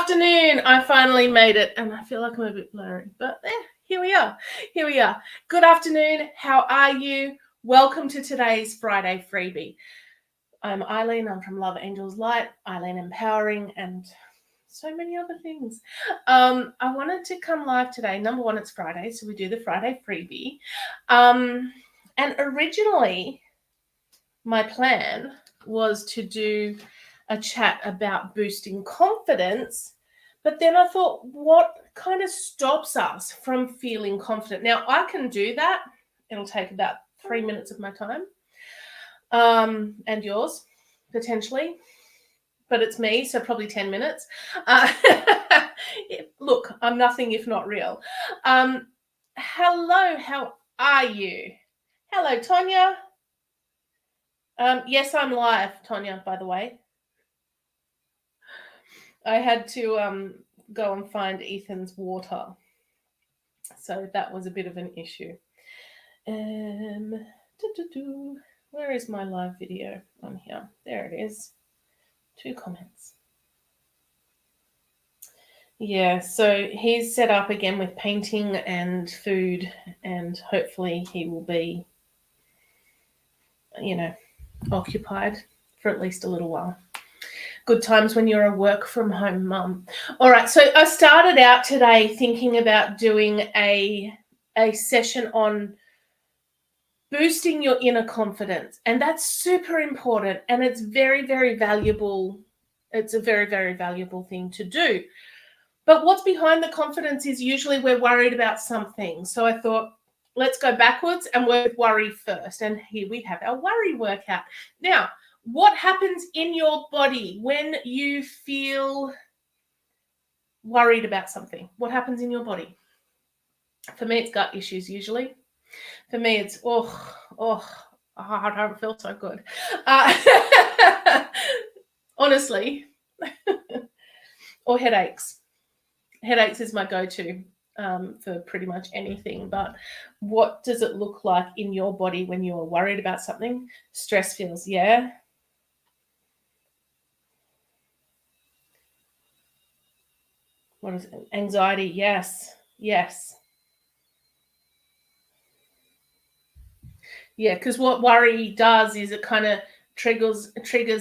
afternoon. I finally made it, and I feel like I'm a bit blurry, but here we are. Here we are. Good afternoon. How are you? Welcome to today's Friday freebie. I'm Eileen. I'm from Love Angels Light, Eileen Empowering, and so many other things. I wanted to come live today. Number one, it's Friday, so we do the Friday freebie. And originally, my plan was to do a chat about boosting confidence, but then I thought, what kind of stops us from feeling confident? Now, I can do that. It'll take about 3 minutes of my time, and yours, potentially, but it's me, so probably 10 minutes. Look, I'm nothing if not real. Hello, how are you? Hello, Tonya. Yes, I'm live, Tonya, by the way. I had to go and find Ethan's water. So that was a bit of an issue. Where is my live video on here? There it is. 2 comments. Yeah, so he's set up again with painting and food, and hopefully he will be, occupied for at least a little while. Good times when you're a work from home mum. All right, so I started out today thinking about doing a session on boosting your inner confidence, and that's super important, and it's very, very valuable. It's a very, very valuable thing to do. But what's behind the confidence is usually we're worried about something. So I thought, let's go backwards and work with worry first. And here we have our worry workout. Now, what happens in your body when you feel worried about something? What happens in your body? For me, it's gut issues usually. For me, it's, I don't feel so good. Honestly, or headaches. Headaches is my go-to for pretty much anything. But what does it look like in your body when you are worried about something? Stress feels, yeah. What is it? Anxiety, yes. Yes. Yeah, because what worry does is it kind of triggers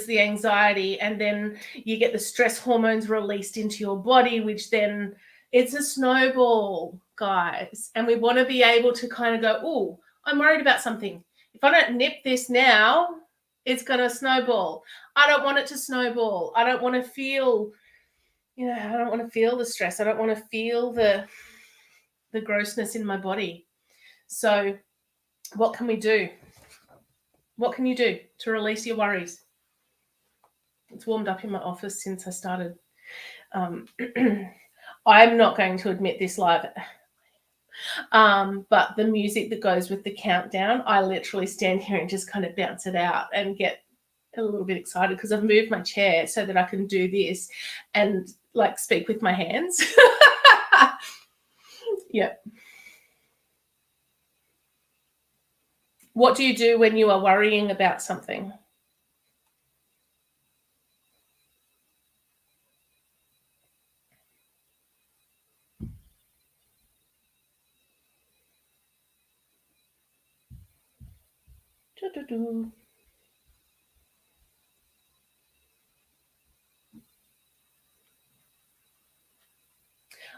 the anxiety, and then you get the stress hormones released into your body, which then it's a snowball, guys. And we want to be able to kind of go, oh, I'm worried about something. If I don't nip this now, it's going to snowball. I don't want it to snowball. I don't want to feel, I don't want to feel the stress. I don't want to feel the grossness in my body. So what can we do? What can you do to release your worries? It's warmed up in my office since I started. I'm not going to admit this live, but the music that goes with the countdown, I literally stand here and just kind of bounce it out and get a little bit excited because I've moved my chair so that I can do this and like speak with my hands. Yeah. What do you do when you are worrying about something?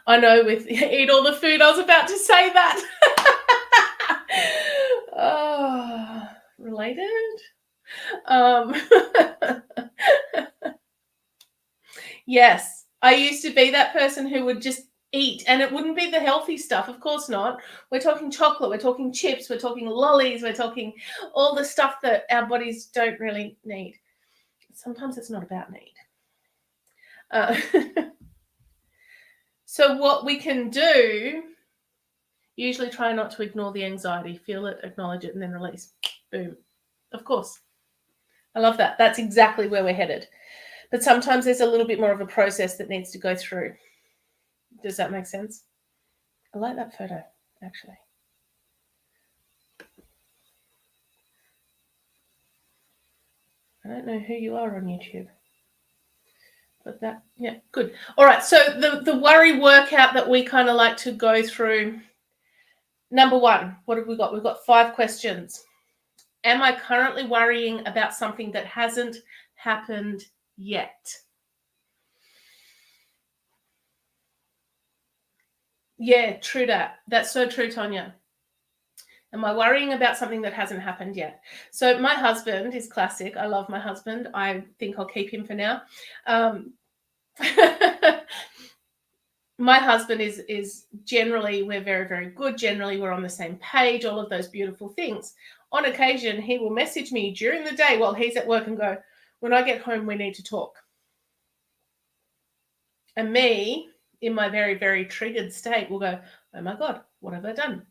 I know, with eat all the food, I was about to say that. Oh, related? Yes, I used to be that person who would just eat, and it wouldn't be the healthy stuff, of course not. We're talking chocolate, we're talking chips, we're talking lollies, we're talking all the stuff that our bodies don't really need. Sometimes it's not about need. So what we can do, usually try not to ignore the anxiety. Feel it, acknowledge it, and then release. Boom. Of course. I love that. That's exactly where we're headed. But sometimes there's a little bit more of a process that needs to go through. Does that make sense? I like that photo, actually. I don't know who you are on YouTube, But that, yeah, good. All right, so the worry workout that we kind of like to go through. Number one, what have we got? We've got 5 questions. Am I currently worrying about something that hasn't happened yet? Yeah, true that. That's so true, Tonya. Am I worrying about something that hasn't happened yet? So my husband is classic. I love my husband. I think I'll keep him for now. My husband is generally, we're very, very good. Generally, we're on the same page, all of those beautiful things. On occasion, he will message me during the day while he's at work and go, when I get home, we need to talk. And me, in my very, very triggered state, will go, oh my God, what have I done?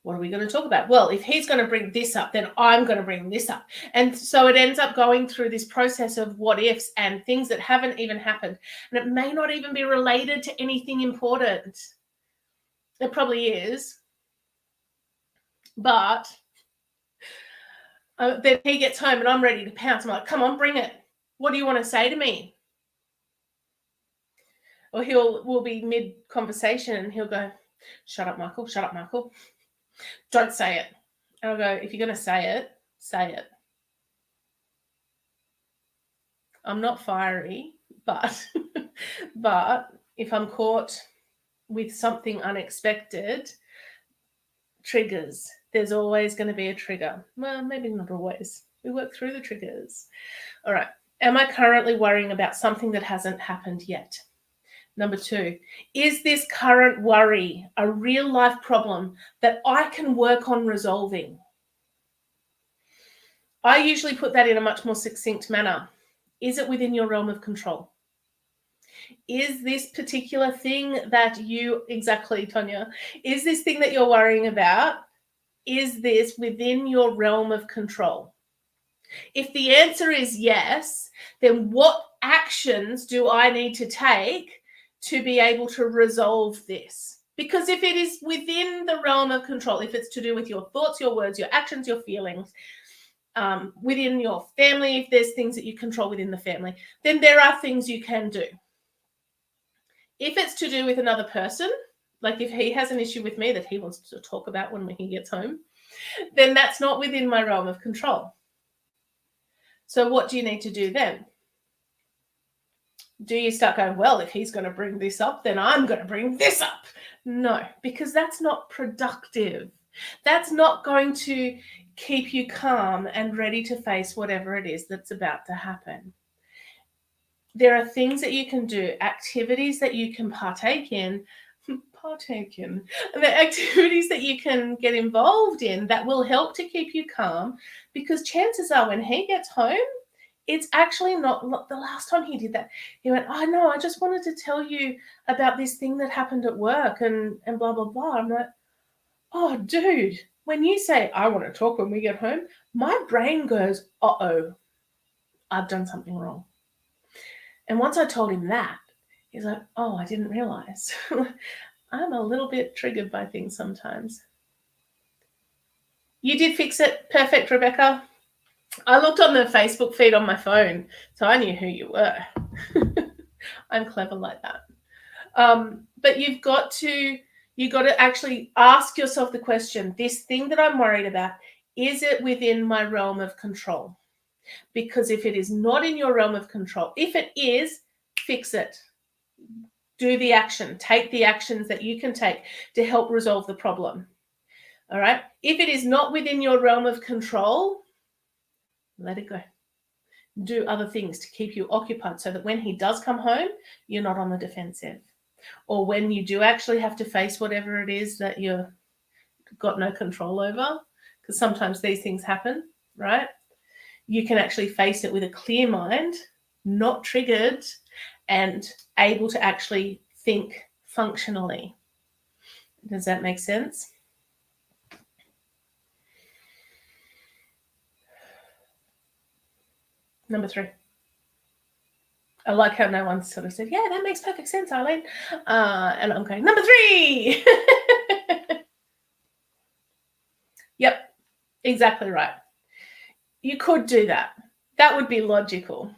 What are we going to talk about? Well, if he's going to bring this up, then I'm going to bring this up. And so it ends up going through this process of what ifs and things that haven't even happened. And it may not even be related to anything important. It probably is. But then he gets home and I'm ready to pounce. I'm like, come on, bring it. What do you want to say to me? Or we'll be mid-conversation and he'll go, shut up, Michael, shut up, Michael. Don't say it. And I'll go, if you're going to say it, say it. I'm not fiery, but if I'm caught with something unexpected, triggers. There's always going to be a trigger. Well, maybe not always. We work through the triggers. All right. Am I currently worrying about something that hasn't happened yet? Number 2, is this current worry a real life problem that I can work on resolving? I usually put that in a much more succinct manner. Is it within your realm of control? Is this particular thing that you, exactly, Tonya, is this thing that you're worrying about, is this within your realm of control? If the answer is yes, then what actions do I need to take to be able to resolve this? Because if it is within the realm of control, if it's to do with your thoughts, your words, your actions, your feelings, within your family, if there's things that you control within the family, then there are things you can do. If it's to do with another person, like if he has an issue with me that he wants to talk about when he gets home, then that's not within my realm of control. So what do you need to do then? Do you start going, well, if he's going to bring this up, then I'm going to bring this up? No, because that's not productive. That's not going to keep you calm and ready to face whatever it is that's about to happen. There are things that you can do, activities that you can partake in, the activities that you can get involved in that will help to keep you calm, because chances are when he gets home, it's actually not the last time he did that. He went, oh, no, I just wanted to tell you about this thing that happened at work and blah, blah, blah. I'm like, oh, dude, when you say, I want to talk when we get home, my brain goes, uh-oh, I've done something wrong. And once I told him that, he's like, oh, I didn't realize. I'm a little bit triggered by things sometimes. You did fix it. Perfect, Rebecca. I looked on the Facebook feed on my phone, so I knew who you were. I'm clever like that. But you've got to actually ask yourself the question, this thing that I'm worried about, is it within my realm of control? Because if it is not in your realm of control, if it is, fix it. Do the action. Take the actions that you can take to help resolve the problem. All right? If it is not within your realm of control, let it go. Do other things to keep you occupied so that when he does come home, you're not on the defensive. Or when you do actually have to face whatever it is that you've got no control over, because sometimes these things happen, right? You can actually face it with a clear mind, not triggered, and able to actually think functionally. Does that make sense? Number 3. I like how no one sort of said, yeah, that makes perfect sense, Arlene. And I'm going, number 3. Yep, exactly right. You could do that. That would be logical.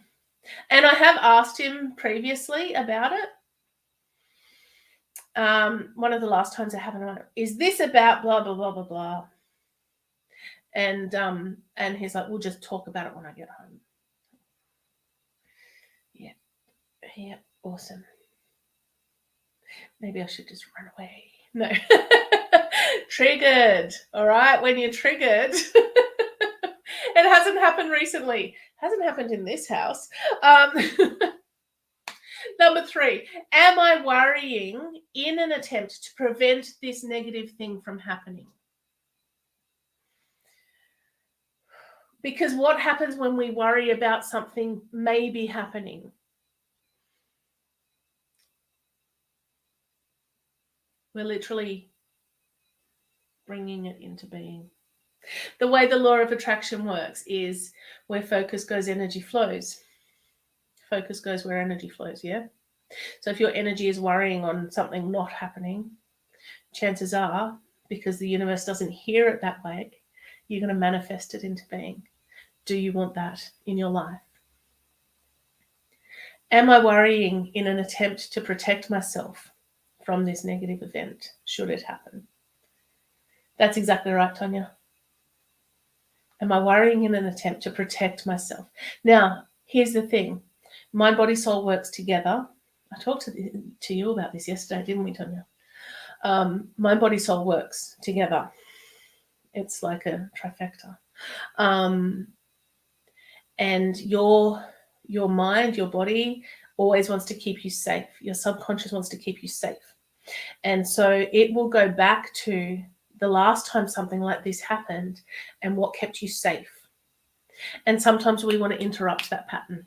And I have asked him previously about it. One of the last times I haven't, is this about blah, blah, blah, blah, blah. And he's like, we'll just talk about it when I get home. Yeah, awesome. Maybe I should just run away. No. Triggered. All right, when you're triggered. It hasn't happened recently. Hasn't happened in this house. Number 3, am I worrying in an attempt to prevent this negative thing from happening? Because what happens when we worry about something may be happening? We're literally bringing it into being. The way the law of attraction works is where focus goes, energy flows. Focus goes where energy flows, yeah? So if your energy is worrying on something not happening, chances are, because the universe doesn't hear it that way, you're going to manifest it into being. Do you want that in your life? Am I worrying in an attempt to protect myself from this negative event, should it happen? That's exactly right, Tanya. Am I worrying in an attempt to protect myself? Now, here's the thing. Mind, body, soul works together. I talked to you about this yesterday, didn't we, Tanya? Mind, body, soul works together. It's like a trifecta. And your mind, your body always wants to keep you safe. Your subconscious wants to keep you safe. And so it will go back to the last time something like this happened and what kept you safe. And sometimes we want to interrupt that pattern.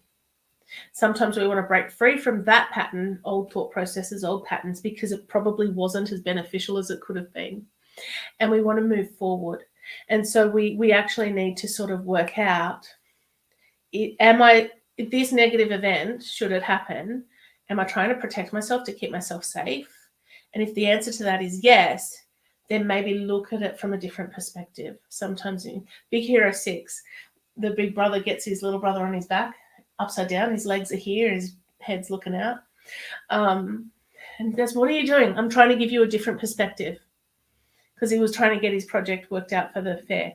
Sometimes we want to break free from that pattern, old thought processes, old patterns, because it probably wasn't as beneficial as it could have been. And we want to move forward. And so we actually need to sort of work out, this negative event, should it happen, am I trying to protect myself to keep myself safe? And if the answer to that is yes, then maybe look at it from a different perspective. Sometimes in Big Hero 6, the big brother gets his little brother on his back, upside down, his legs are here, his head's looking out. And he goes, what are you doing? I'm trying to give you a different perspective. Because he was trying to get his project worked out for the fair.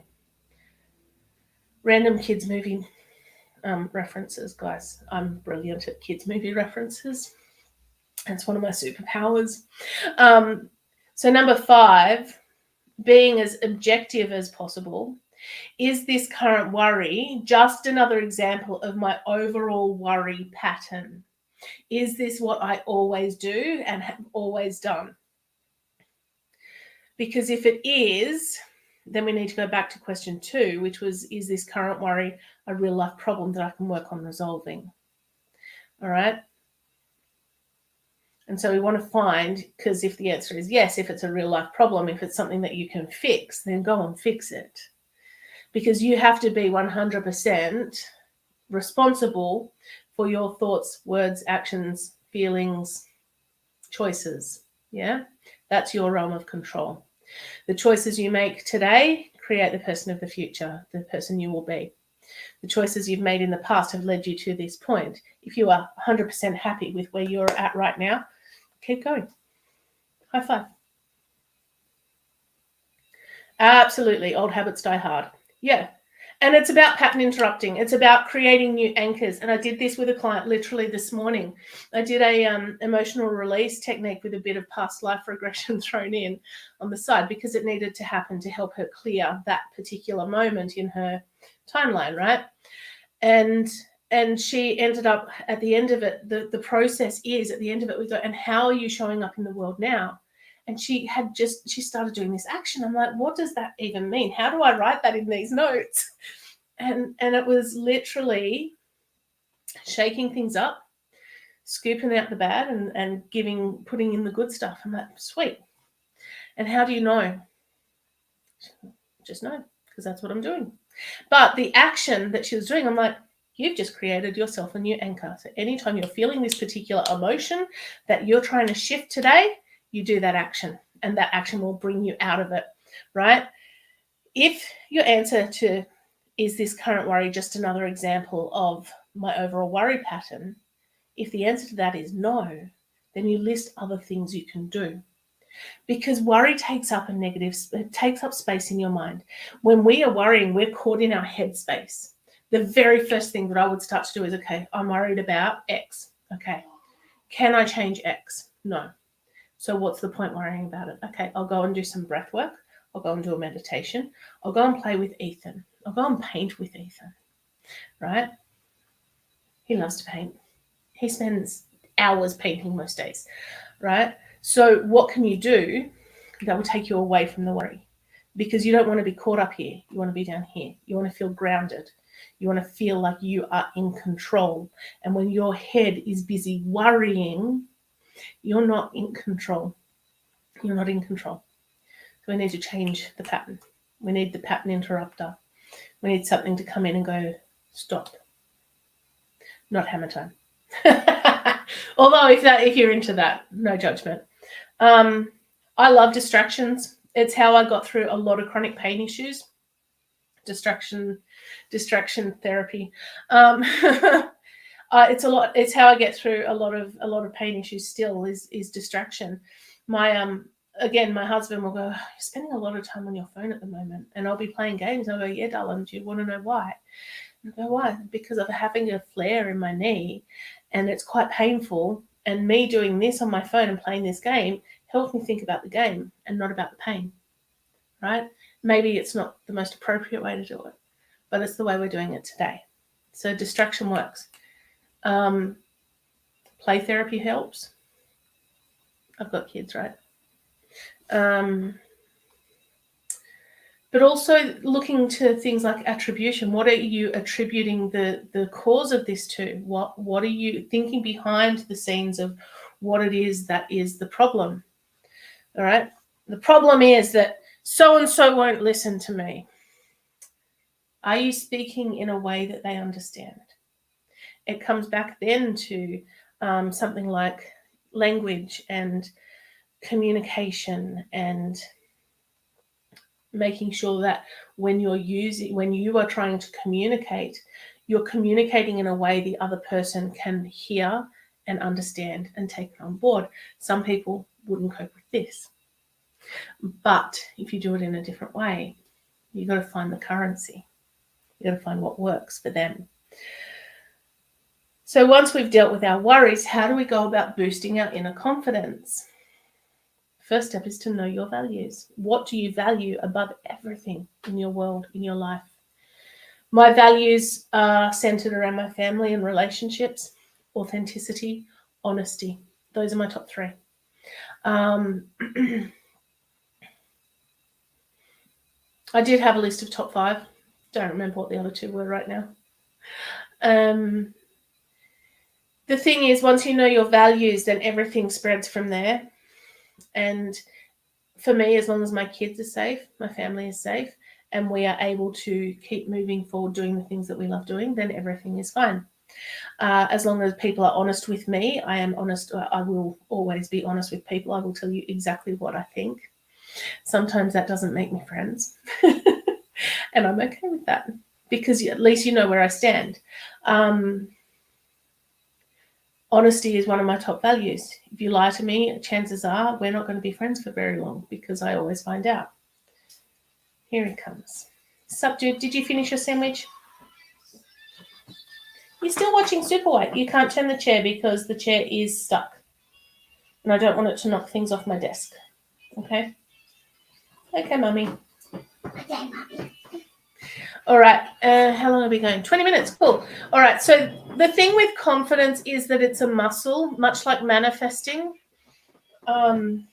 Random kids movie references, guys. I'm brilliant at kids movie references. That's one of my superpowers. So number 5, being as objective as possible. Is this current worry just another example of my overall worry pattern? Is this what I always do and have always done? Because if it is, then we need to go back to question 2, which was, is this current worry a real life problem that I can work on resolving? All right. And so we want to find, because if the answer is yes, if it's a real life problem, if it's something that you can fix, then go and fix it. Because you have to be 100% responsible for your thoughts, words, actions, feelings, choices. Yeah, that's your realm of control. The choices you make today create the person of the future, the person you will be. The choices you've made in the past have led you to this point. If you are 100% happy with where you're at right now, keep going. High five. Absolutely. Old habits die hard. Yeah. And it's about pattern interrupting. It's about creating new anchors. And I did this with a client literally this morning. I did a emotional release technique with a bit of past life regression thrown in on the side because it needed to happen to help her clear that particular moment in her timeline, right? And she ended up at the end of it, the process is at the end of it, we go, and how are you showing up in the world now? And she started doing this action. I'm like, what does that even mean? How do I write that in these notes? And it was literally shaking things up, scooping out the bad and putting in the good stuff. I'm like, sweet. And how do you know? Just know, because that's what I'm doing. But the action that she was doing, I'm like, you've just created yourself a new anchor. So anytime you're feeling this particular emotion that you're trying to shift today, you do that action, and that action will bring you out of it, right? If your answer to, is this current worry just another example of my overall worry pattern? If the answer to that is no, then you list other things you can do. Because worry takes up it takes up space in your mind. When we are worrying, we're caught in our head space. The very first thing that I would start to do is, okay, I'm worried about X. Okay, can I change X? No. So what's the point worrying about it? Okay, I'll go and do some breath work. I'll go and do a meditation. I'll go and play with Ethan. I'll go and paint with Ethan, right? He loves to paint. He spends hours painting most days, right? So what can you do that will take you away from the worry? Because you don't want to be caught up here. You want to be down here. You want to feel grounded. You want to feel like you are in control. And when your head is busy worrying, you're not in control. You're not in control. So we need to change the pattern. We need the pattern interrupter. We need something to come in and go, stop. Not hammer time. Although if you're into that, no judgment. I love distractions. It's how I got through a lot of chronic pain issues. Distraction therapy. It's how I get through a lot of pain issues still is distraction. My husband will go, you're spending a lot of time on your phone at the moment, and I'll be playing games. I'll go, yeah, darling, do you want to know why? And I go, why? Because of having a flare in my knee, and it's quite painful. And me doing this on my phone and playing this game helps me think about the game and not about the pain, right? Maybe it's not the most appropriate way to do it, but it's the way we're doing it today. So distraction works. Play therapy helps. I've got kids, right? But also looking to things like attribution. What are you attributing the cause of this to? What are you thinking behind the scenes of what it is that is the problem? All right. The problem is that so-and-so won't listen to me. Are you speaking in a way that they understand? It comes back then to something like language and communication, and making sure that when you are trying to communicate, you're communicating in a way the other person can hear and understand and take it on board. Some people wouldn't cope with this. But if you do it in a different way, you've got to find the currency. You've got to find what works for them. So once we've dealt with our worries, how do we go about boosting our inner confidence? First step is to know your values. What do you value above everything in your world, in your life? My values are centered around my family and relationships, authenticity, honesty. Those are my top three. I did have a list of top 5. Don't remember what the other 2 were right now. The thing is, once you know your values, then everything spreads from there. And for me, as long as my kids are safe, my family is safe, and we are able to keep moving forward doing the things that we love doing, then everything is fine. As long as people are honest with me, I am honest. I will always be honest with people. I will tell you exactly what I think. Sometimes that doesn't make me friends. And I'm okay with that, because at least you know where I stand. Honesty is one of my top values. If you lie to me, chances are we're not going to be friends for very long, because I always find out. Here he comes. Sup, dude? Did you finish your sandwich? You're still watching Super White. You can't turn the chair because the chair is stuck. And I don't want it to knock things off my desk. Okay? Okay, Mummy. Okay, Mummy. All right. How long are we going? 20 minutes. Cool. All right. So the thing with confidence is that it's a muscle, much like manifesting. Do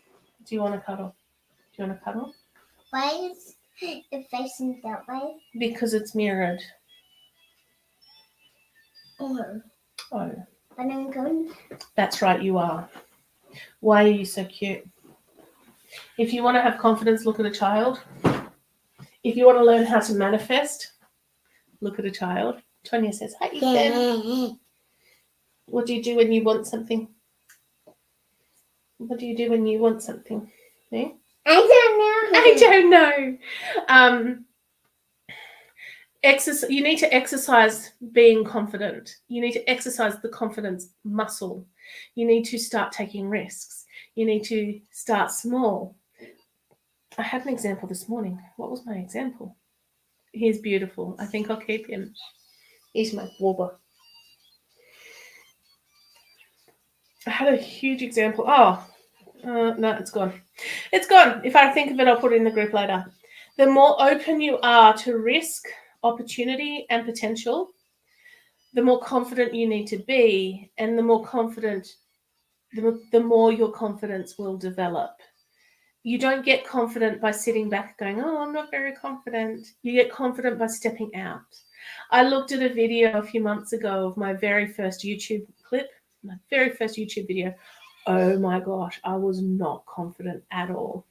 you want to cuddle? Do you want to cuddle? Why is it facing that way? Because it's mirrored. Oh. Oh. But I'm going. That's right, you are. Why are you so cute? If you want to have confidence, look at a child. If you want to learn how to manifest, look at a child. Tonya says, hi, Ethan. What do you do when you want something? What do you do when you want something? Eh? I don't know. I don't know. You need to exercise being confident. You need to exercise the confidence muscle. You need to start taking risks. You need to start small. I had an example this morning. What was my example? He's beautiful. I think I'll keep him. He's my warbler. I had a huge example. No, it's gone. It's gone. If I think of it, I'll put it in the group later. The more open you are to risk, opportunity, and potential, the more confident you need to be, and the more confident, the more your confidence will develop. You don't get confident by sitting back going, oh, I'm not very confident. You get confident by stepping out. I looked at a video a few months ago of my very first YouTube clip, my very first YouTube video. Oh my gosh, I was not confident at all.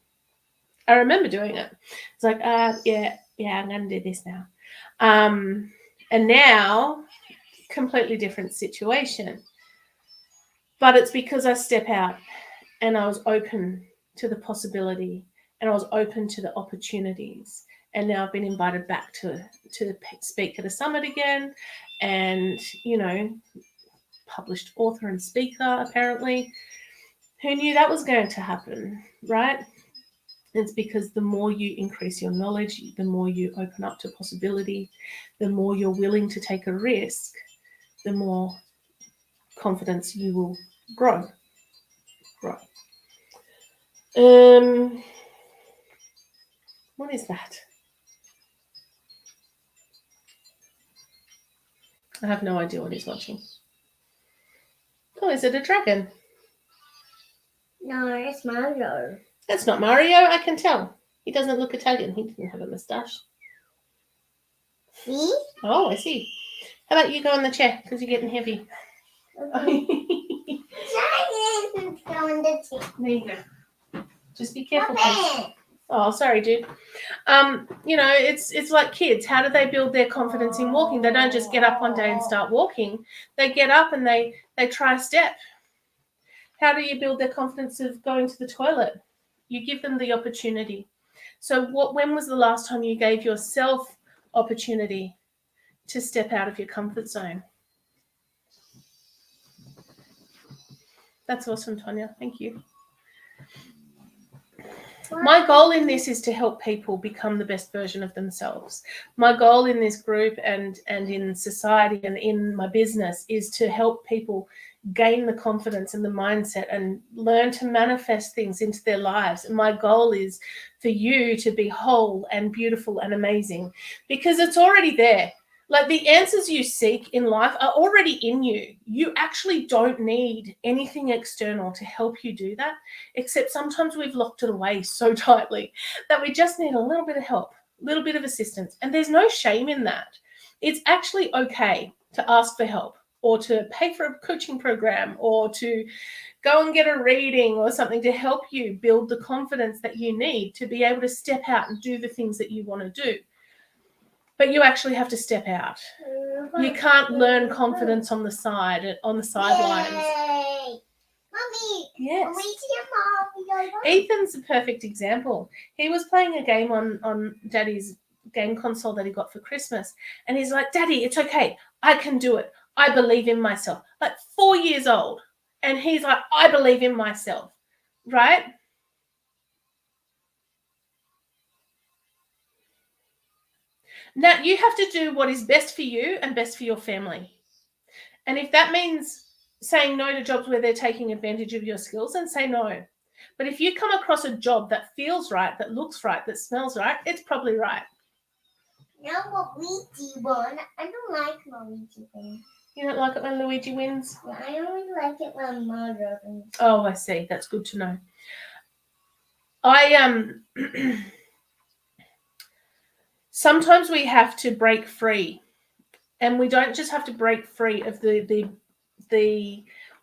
I remember doing it. It's like, yeah, I'm going to do this now. And now, completely different situation. But it's because I step out and I was open to the possibility and I was open to the opportunities. And now I've been invited back to speak at a summit again and, published author and speaker, apparently. Who knew that was going to happen, right? It's because the more you increase your knowledge, the more you open up to possibility, the more you're willing to take a risk, the more confidence you will grow. What is that? I have no idea what he's watching. Oh, is it a dragon? No, it's Mario. That's not Mario, I can tell. He doesn't look Italian. He didn't have a moustache. See? Oh, I see. How about you go on the chair because you're getting heavy? Okay. Go in the chair. There you go. Just be careful, Stop please. it. Oh, sorry, dude. It's like kids. How do they build their confidence in walking? They don't just get up one day and start walking. They get up and they try a step. How do you build their confidence of going to the toilet? You give them the opportunity. So when was the last time you gave yourself opportunity to step out of your comfort zone? That's awesome, Tonya. Thank you. My goal in this is to help people become the best version of themselves. My goal in this group and in society and in my business is to help people gain the confidence and the mindset and learn to manifest things into their lives. And my goal is for you to be whole and beautiful and amazing because it's already there. Like the answers you seek in life are already in you. You actually don't need anything external to help you do that, except sometimes we've locked it away so tightly that we just need a little bit of help, a little bit of assistance. And there's no shame in that. It's actually okay to ask for help or to pay for a coaching program or to go and get a reading or something to help you build the confidence that you need to be able to step out and do the things that you want to do. But you actually have to step out. You can't learn confidence on the sidelines. Yay. Mommy. Yes. Mommy. Ethan's a perfect example. He was playing a game on Daddy's game console that he got for Christmas. And he's like, Daddy, it's okay. I can do it. I believe in myself. Like 4 years old. And he's like, I believe in myself. Right? Now, you have to do what is best for you and best for your family. And if that means saying no to jobs where they're taking advantage of your skills, then say no. But if you come across a job that feels right, that looks right, that smells right, it's probably right. No, Luigi won. I don't like Luigi wins. You don't like it when Luigi wins? Yeah, I only like it when Mario wins. Oh, I see. That's good to know. Sometimes we have to break free, and we don't just have to break free of the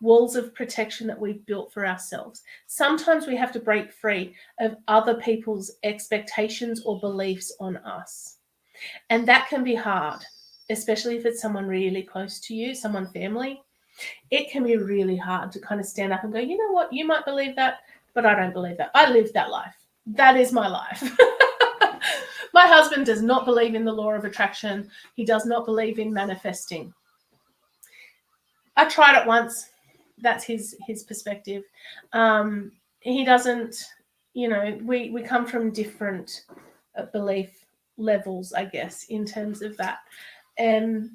walls of protection that we've built for ourselves. Sometimes we have to break free of other people's expectations or beliefs on us. And that can be hard, especially if it's someone really close to you, someone family. It can be really hard to kind of stand up and go, you know what, you might believe that, but I don't believe that. I lived that life. That is my life. My husband does not believe in the law of attraction. He does not believe in manifesting. I tried it once. That's his perspective. He doesn't, we come from different belief levels, I guess, in terms of that. And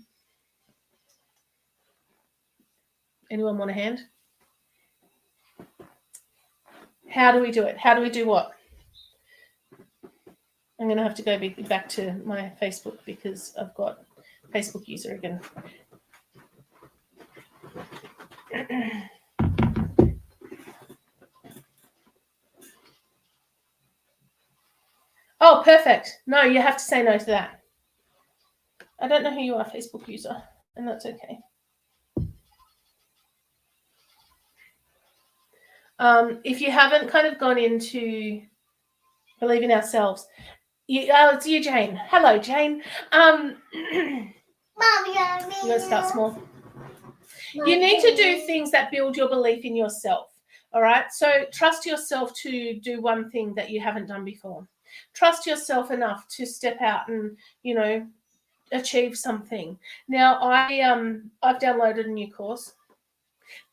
anyone want a hand? How do we do it? How do we do what? I'm going to have to go back to my Facebook because I've got Facebook user again. Oh, perfect. No, you have to say no to that. I don't know who you are, Facebook user, and that's okay. If you haven't kind of gone into believe in ourselves, it's you, Jane. Hello, Jane. Mom, you got to start small. You need to do things that build your belief in yourself. All right. So trust yourself to do one thing that you haven't done before. Trust yourself enough to step out and, achieve something. Now, I've downloaded a new course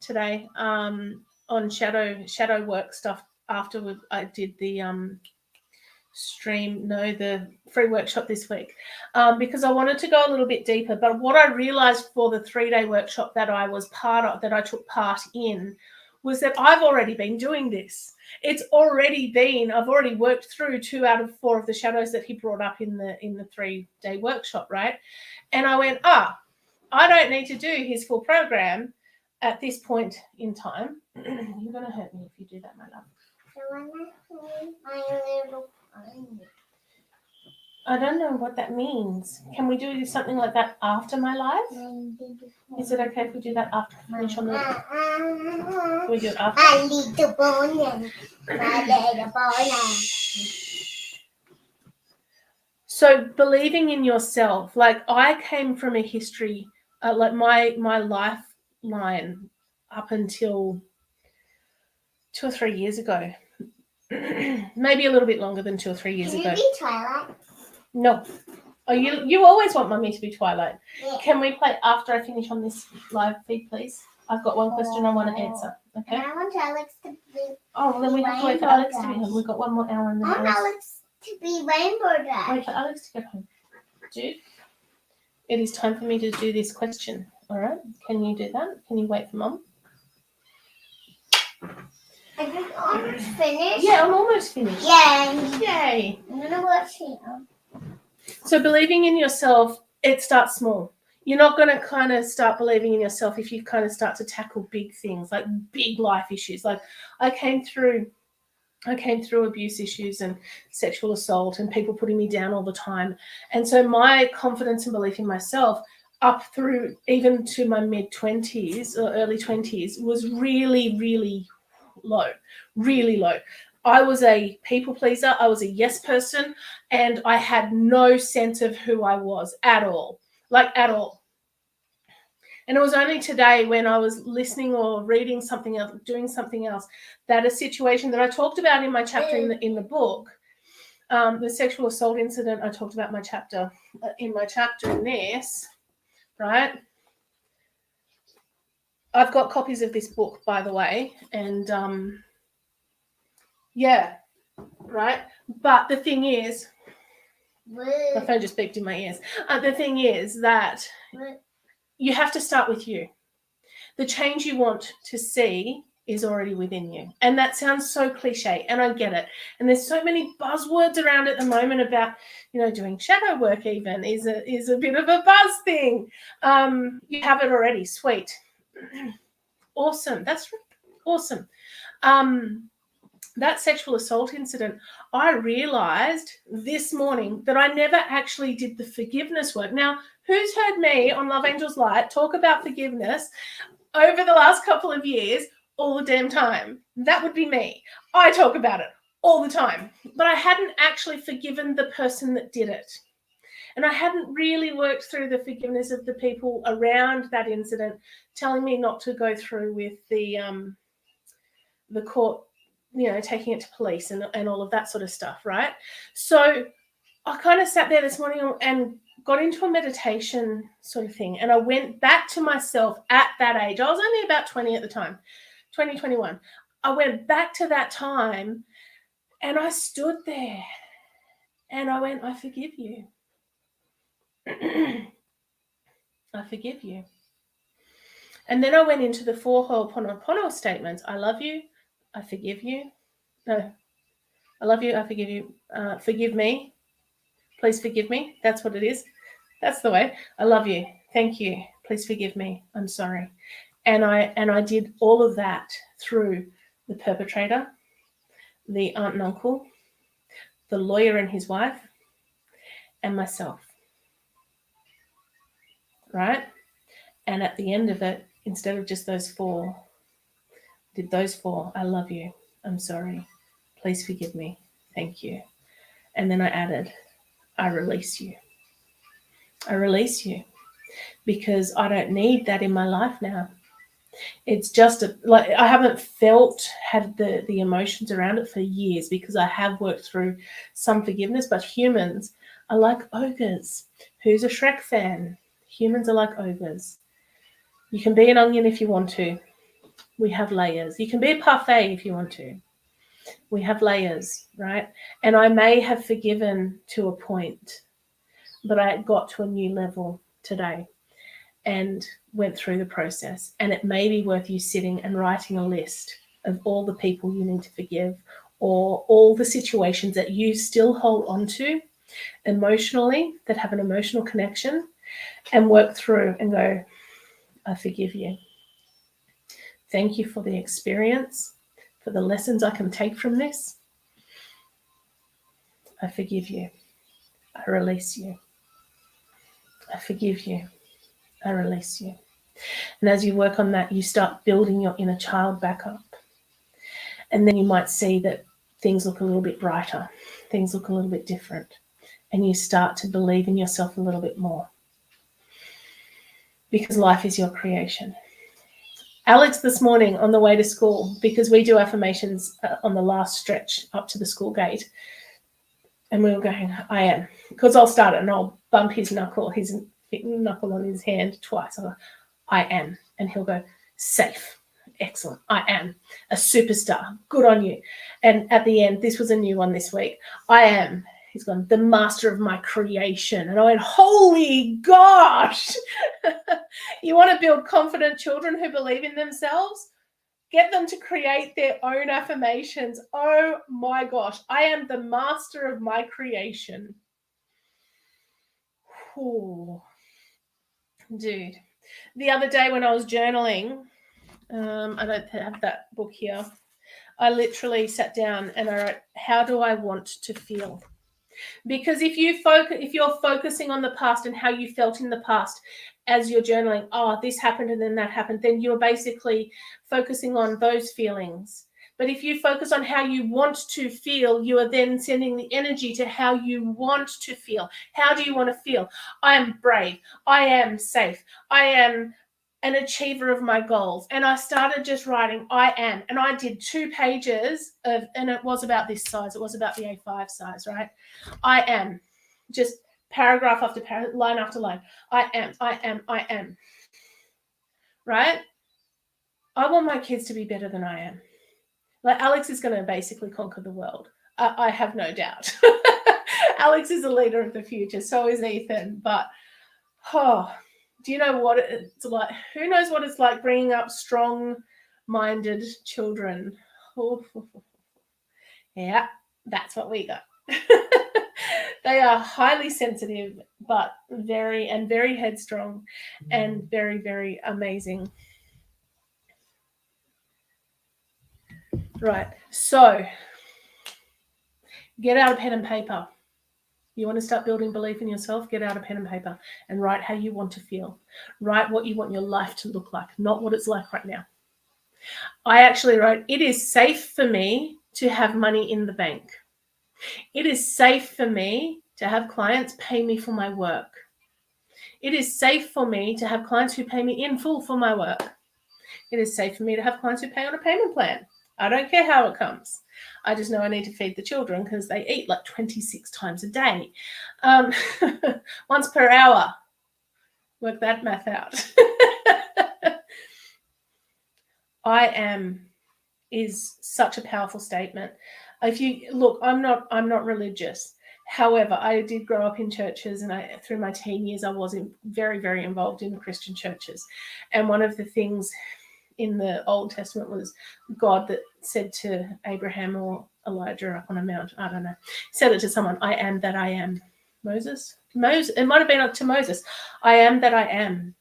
today on shadow work stuff after I did the the free workshop this week, because I wanted to go a little bit deeper. But what I realized for the 3-day workshop that I was I took part in, was that I've already been doing this. I've already worked through 2 out of 4 of the shadows that he brought up in the 3-day workshop, right? And I went, I don't need to do his full program at this point in time. You're going to hurt me if you do that, my love. I don't know what that means. Can we do something like that after my live? Is it okay if we do that after we finish on the... Can we do it after? I need the bone. So believing in yourself, like I came from a history, like my lifeline up until 2 or 3 years ago, maybe a little bit longer than 2 or 3 years ago. Can you be Twilight? No. Oh, you always want Mummy to be Twilight. Yeah. Can we play after I finish on this live feed, please? I've got one question I want to answer. Okay. I want Alex to be. Oh, well, then we have to wait for Alex to be home. We've got 1 more hour and then I want Alex to be Rainbow Dash. Wait for Alex to get home. Dude, it is time for me to do this question. All right. Can you do that? Can you wait for Mum? Are you almost finished? Yeah, I'm almost finished. Yay. Yay. I'm going to watch it. So believing in yourself, it starts small. You're not going to kind of start believing in yourself if you kind of start to tackle big things, like big life issues. Like I came through abuse issues and sexual assault and people putting me down all the time. And so my confidence and belief in myself up through even to my mid-20s or early 20s was really, really low, really low. I was a people pleaser. I was a yes person, and I had no sense of who I was at all, like at all. And it was only today when I was listening or reading something else, doing something else, that a situation that I talked about in my chapter in the book, the sexual assault incident, I talked about in my chapter in this, right? I've got copies of this book, by the way, and yeah, right. But the thing is, my phone just beeped in my ears. The thing is that you have to start with you. The change you want to see is already within you. And that sounds so cliche, and I get it. And there's so many buzzwords around at the moment about, doing shadow work even is a bit of a buzz thing. You have it already. Sweet. Awesome. That's awesome. That sexual assault incident, I realized this morning that I never actually did the forgiveness work. Now, who's heard me on Love Angels Light talk about forgiveness over the last couple of years all the damn time? That would be me. I talk about it all the time, but I hadn't actually forgiven the person that did it. And I hadn't really worked through the forgiveness of the people around that incident, telling me not to go through with the court, taking it to police and all of that sort of stuff, right? So I kind of sat there this morning and got into a meditation sort of thing. And I went back to myself at that age. I was only about 20 at the time, 2021. I went back to that time and I stood there and I went, I forgive you. I forgive you. And then I went into the 4 Ho'oponopono statements. I love you. I forgive you. No, I love you. I forgive you. Forgive me. Please forgive me. That's what it is. That's the way. I love you. Thank you. Please forgive me. I'm sorry. And I did all of that through the perpetrator, the aunt and uncle, the lawyer and his wife, and myself. Right? And at the end of it, instead of just those 4, did those 4. I love you. I'm sorry. Please forgive me. Thank you. And then I added, I release you. I release you because I don't need that in my life now. It's just like I haven't had the emotions around it for years because I have worked through some forgiveness, but humans are like ogres. Who's a Shrek fan? Humans are like ogres. You can be an onion if you want to. We have layers. You can be a parfait if you want to. We have layers, right? And I may have forgiven to a point, but I got to a new level today and went through the process. And it may be worth you sitting and writing a list of all the people you need to forgive or all the situations that you still hold on to emotionally that have an emotional connection and work through and go, I forgive you. Thank you for the experience, for the lessons I can take from this. I forgive you. I release you. I forgive you. I release you. And as you work on that, you start building your inner child back up. And then you might see that things look a little bit brighter. Things look a little bit different. And you start to believe in yourself a little bit more. Because life is your creation. Alex this morning on the way to school, because we do affirmations on the last stretch up to the school gate, and we were going, I am. Because I'll start it and I'll bump his knuckle on his hand twice. I'll go, I am. And he'll go, safe. Excellent. I am a superstar. Good on you. And at the end, this was a new one this week. I am. He's gone, the master of my creation. And I went, holy gosh. You want to build confident children who believe in themselves? Get them to create their own affirmations. Oh my gosh. I am the master of my creation. Ooh. Dude. The other day when I was journaling, I don't have that book here. I literally sat down and I wrote, how do I want to feel? Because if you're focusing on the past and how you felt in the past as you're journaling, oh, this happened and then that happened, then you're basically focusing on those feelings. But if you focus on how you want to feel, you are then sending the energy to how you want to feel. How do you want to feel? I am brave. I am safe. I am an achiever of my goals. And I started just writing, I am. And I did 2 pages and it was about this size. It was about the A5 size, right? I am. Just paragraph after paragraph, line after line. I am, I am, I am. Right? I want my kids to be better than I am. Like Alex is going to basically conquer the world. I have no doubt. Alex is a leader of the future. So is Ethan. But, do you know what it's like? Who knows what it's like bringing up strong-minded children? Yeah, that's what we got. They are highly sensitive, but very headstrong and very, very amazing. Right, so get out a pen and paper. You want to start building belief in yourself? Get out a pen and paper and write how you want to feel. Write what you want your life to look like, not what it's like right now. I actually wrote, it is safe for me to have money in the bank. It is safe for me to have clients pay me for my work. It is safe for me to have clients who pay me in full for my work. It is safe for me to have clients who pay on a payment plan. I don't care how it comes. I just know I need to feed the children because they eat like 26 times a day. Once per hour. Work that math out. I am is such a powerful statement. If you look, I'm not religious. However, I did grow up in churches, and through my teen years I was very, very involved in Christian churches. And one of the things in the Old Testament was God that said to Abraham or Elijah up on a mount, I don't know, said it to someone, I am that I am. Moses, it might have been up to Moses. I am that I am.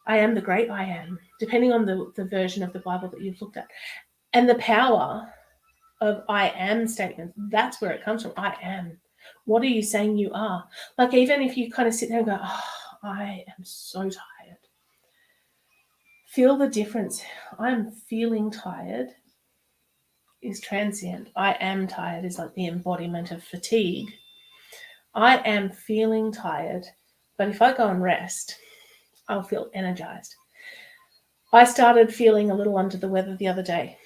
I am the great I am, depending on the version of the Bible that you've looked at. And the power of I am statements, that's where it comes from. I am. What are you saying you are? Like, even if you kind of sit there and go, oh, I am so tired. Feel the difference. I'm feeling tired is transient. I am tired is like the embodiment of fatigue. I am feeling tired, but if I go and rest, I'll feel energized. I started feeling a little under the weather the other day.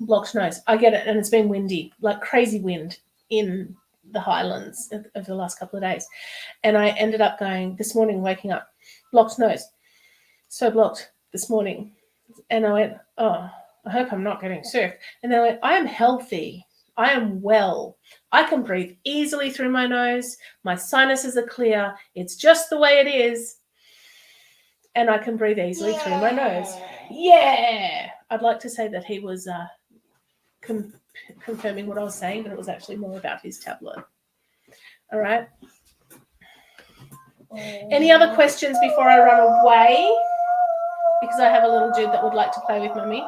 Blocked nose. I get it, and it's been windy, like crazy wind in the Highlands of the last couple of days. And I ended up going this morning, waking up, blocked nose. So blocked this morning. And I went, oh, I hope I'm not getting sick. And then I went, I am healthy. I am well. I can breathe easily through my nose. My sinuses are clear. It's just the way it is. And I can breathe easily through my nose. Yeah. I'd like to say that he was confirming what I was saying, but it was actually more about his tablet. All right. Any other questions before I run away? Because I have a little dude that would like to play with Mummy.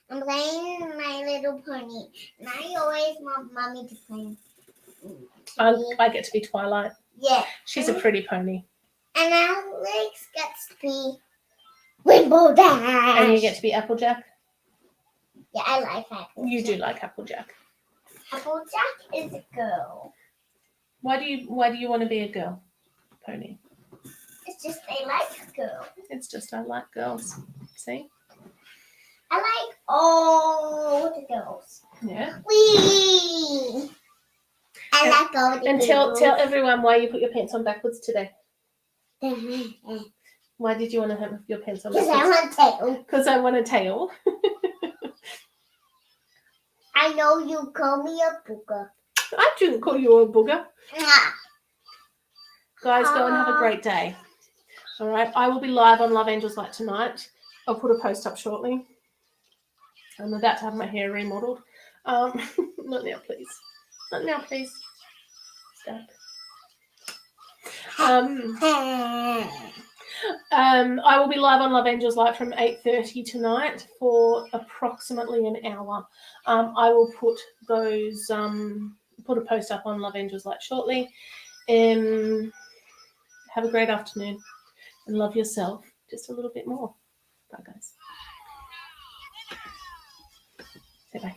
I'm playing My Little Pony, and I always want Mommy to play. I get to be Twilight. Yeah. She's a pretty pony. And Alex gets to be Rainbow Dash. And you get to be Applejack? Yeah, I like Applejack. You do like Applejack. Applejack is a girl. Why do you want to be a girl pony? It's just I like girls. It's just I like girls. See? I like all the girls. Yeah. Wee! I like all the And girls. tell everyone why you put your pants on backwards today. Why did you want to have your pants on backwards? Because I want a tail. Because I want a tail. I know you call me a booger. I didn't call you a booger. Mwah. Guys, go and have a great day. All right. I will be live on Love Angels Light tonight. I'll put a post up shortly. I'm about to have my hair remodeled. Not now, please. Not now, please. Stop. I will be live on Love Angels Light from 8:30 tonight for approximately an hour. I will put those put a post up on Love Angels Light shortly. Have a great afternoon and love yourself just a little bit more. Bye, guys. Say bye.